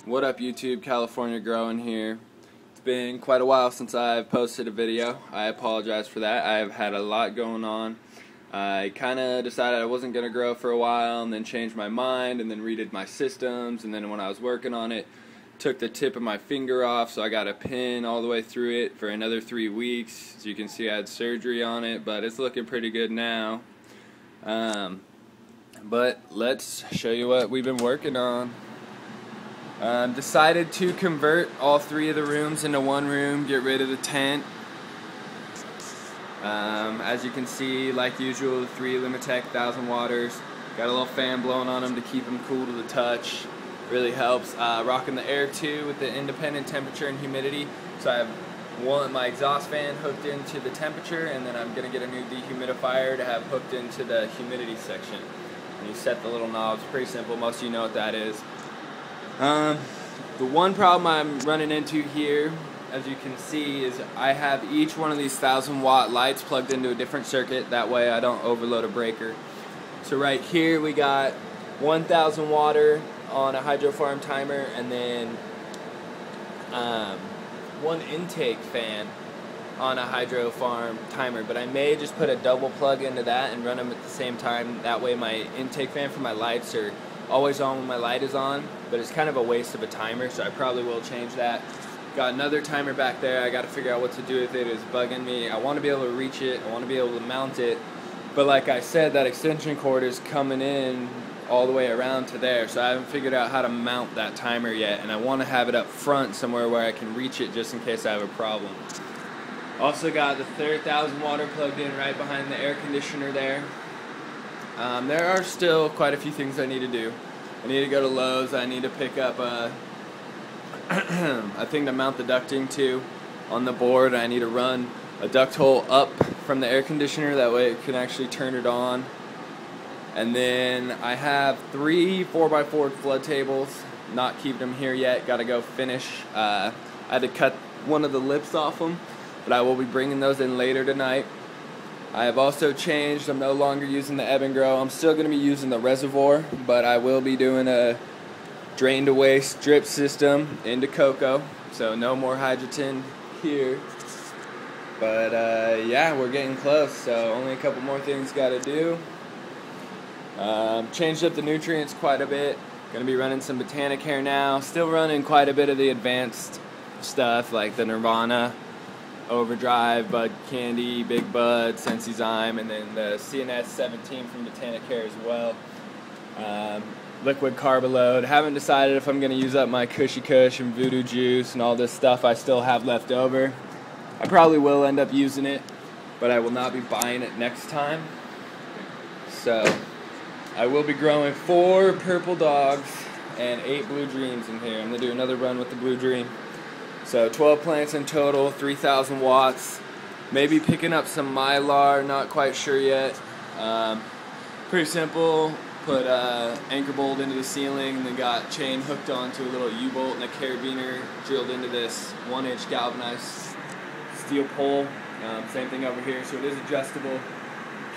What up YouTube, CaliforniaGrowing here. It's been quite a while since I've posted a video. I apologize for that. I've had a lot going on. I kind of decided I wasn't going to grow for a while and then changed my mind and then redid my systems, and then when I was working on it, took the tip of my finger off, so I got a pin all the way through it for another 3 weeks. As you can see, I had surgery on it, but it's looking pretty good now. But let's show you what we've been working on. Decided to convert all 3 of the rooms into one room, get rid of the tent. As you can see, like usual, the 3 Limitech 1000 waters. Got a little fan blowing on them to keep them cool to the touch. Really helps. Rocking the air too with the independent temperature and humidity. So I have my exhaust fan hooked into the temperature, and then I'm going to get a new dehumidifier to have hooked into the humidity section. And you set the little knobs. Pretty simple. Most of you know what that is. The one problem I'm running into here, as you can see, is I have each one of these 1000-watt lights plugged into a different circuit. That way I don't overload a breaker. So right here we got 1000 water on a hydro farm timer, and then one intake fan on a hydro farm timer, but I may just put a double plug into that and run them at the same time. That way my intake fan for my lights are always on when my light is on, but it's kind of a waste of a timer, so I probably will change that. Got another timer back there. I got to figure out what to do with it. It's bugging me. I want to be able to reach it. I want to be able to mount it, but like I said, that extension cord is coming in all the way around to there, so I haven't figured out how to mount that timer yet, and I want to have it up front somewhere where I can reach it just in case I have a problem. Also got the third 1000 water plugged in right behind the air conditioner there. There are still quite a few things I need to do. I need to go to Lowe's. I need to pick up a thing to mount the ducting to on the board. I need to run a duct hole up from the air conditioner, that way it can actually turn it on. And then I have 3 4x4 flood tables, not keeping them here yet, got to go finish. I had to cut one of the lips off them, but I will be bringing those in later tonight. I have also changed. I'm no longer using the ebb and grow. I'm still going to be using the reservoir, but I will be doing a drain to waste drip system into cocoa, so no more hydrogen here. But yeah, we're getting close, so only a couple more things got to do. Changed up the nutrients quite a bit. Going to be running some Botanic Hair now. Still running quite a bit of the advanced stuff like the Nirvana, Overdrive, Bud Candy, Big Bud, Sensizyme, and then the CNS 17 from Botanic Hair as well. Liquid Carbaload. Haven't decided if I'm going to use up my Cushy Kush and Voodoo Juice and all this stuff I still have left over. I probably will end up using it, but I will not be buying it next time. So I will be growing 4 purple dogs and 8 blue dreams in here. I'm going to do another run with the blue dream. So 12 plants in total, 3,000 watts. Maybe picking up some mylar, not quite sure yet. Pretty simple. Put anchor bolt into the ceiling, and then got chain hooked onto a little U-bolt and a carabiner drilled into this 1-inch galvanized steel pole. Same thing over here, so it is adjustable.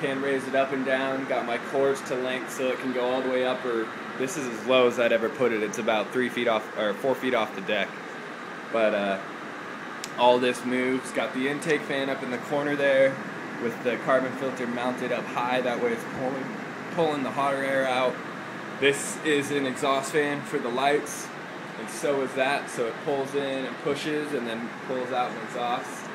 Can raise it up and down. Got my cords to length so it can go all the way up, or this is as low as I'd ever put it. It's about 3 feet off, or 4 feet off the deck. But all this moves. Got the intake fan up in the corner there with the carbon filter mounted up high. That way it's pulling the hotter air out. This is an exhaust fan for the lights, and so is that. So it pulls in and pushes and then pulls out and exhausts.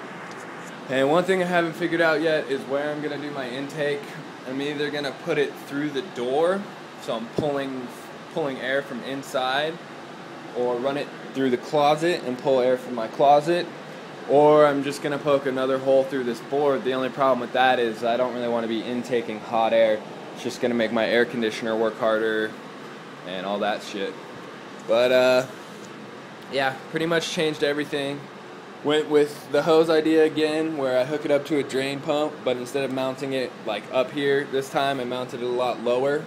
And one thing I haven't figured out yet is where I'm going to do my intake. I'm either going to put it through the door, so I'm pulling air from inside, or run it through the closet and pull air from my closet, or I'm just going to poke another hole through this board. The only problem with that is I don't really want to be intaking hot air. It's just going to make my air conditioner work harder and all that shit. But yeah, pretty much changed everything. Went with the hose idea again, where I hook it up to a drain pump, but instead of mounting it like up here this time, I mounted it a lot lower.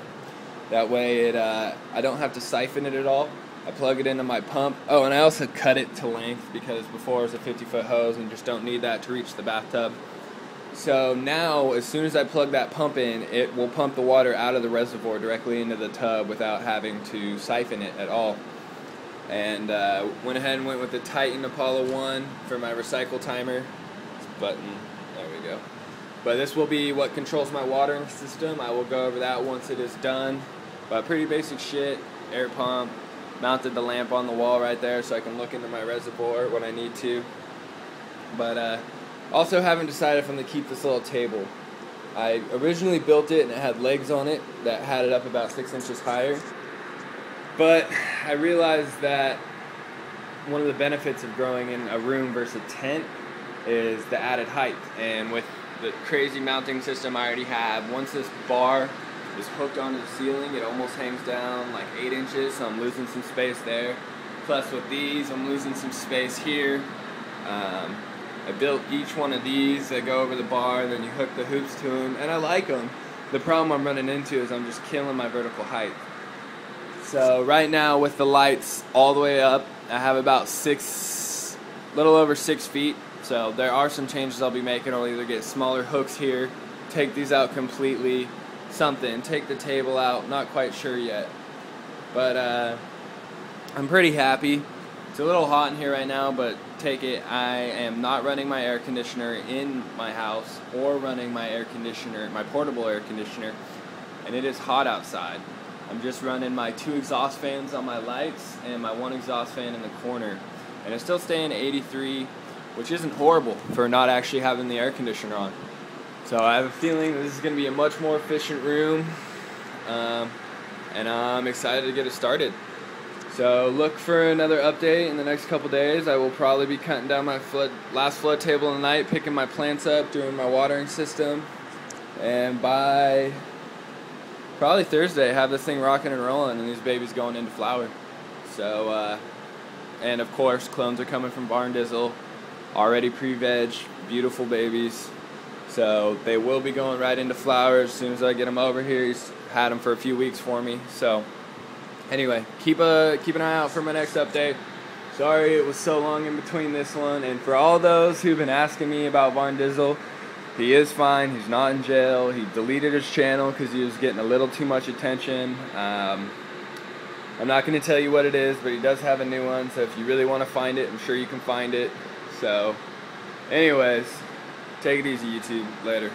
That way I don't have to siphon it at all. I plug it into my pump. Oh, and I also cut it to length because before it was a 50-foot hose and just don't need that to reach the bathtub. So now, as soon as I plug that pump in, it will pump the water out of the reservoir directly into the tub without having to siphon it at all. and went ahead and went with the Titan Apollo 1 for my recycle timer. This button, there we go. But this will be what controls my watering system. I will go over that once it is done. But pretty basic shit. Air pump, mounted the lamp on the wall right there so I can look into my reservoir when I need to. But also haven't decided if I'm going to keep this little table. I originally built it and it had legs on it that had it up about 6 inches higher. But I realized that one of the benefits of growing in a room versus a tent is the added height. And with the crazy mounting system I already have, once this bar is hooked onto the ceiling, it almost hangs down like 8 inches, so I'm losing some space there. Plus with these, I'm losing some space here. I built each one of these that go over the bar, and then you hook the hoops to them, and I like them. The problem I'm running into is I'm just killing my vertical height. So right now with the lights all the way up, I have about little over 6 feet. So there are some changes I'll be making. I'll either get smaller hooks here, take these out completely, take the table out, not quite sure yet. But I'm pretty happy. It's a little hot in here right now, but take it. I am not running my air conditioner in my house or running my portable air conditioner, and it is hot outside. I'm just running my 2 exhaust fans on my lights and my 1 exhaust fan in the corner, and it's still staying at 83, which isn't horrible for not actually having the air conditioner on. So I have a feeling this is going to be a much more efficient room, and I'm excited to get it started. So look for another update in the next couple days. I will probably be cutting down my last flood table of the night, picking my plants up, doing my watering system, and by probably Thursday have this thing rocking and rolling and these babies going into flower. So, and of course clones are coming from Barn Dizzle, already pre-veg, beautiful babies. So they will be going right into flower as soon as I get them over here. He's had them for a few weeks for me. So anyway, keep an eye out for my next update. Sorry it was so long in between this one. And for all those who've been asking me about Barn Dizzle, he is fine. He's not in jail. He deleted his channel because he was getting a little too much attention. I'm not going to tell you what it is, but he does have a new one. So if you really want to find it, I'm sure you can find it. So anyways, take it easy, YouTube. Later.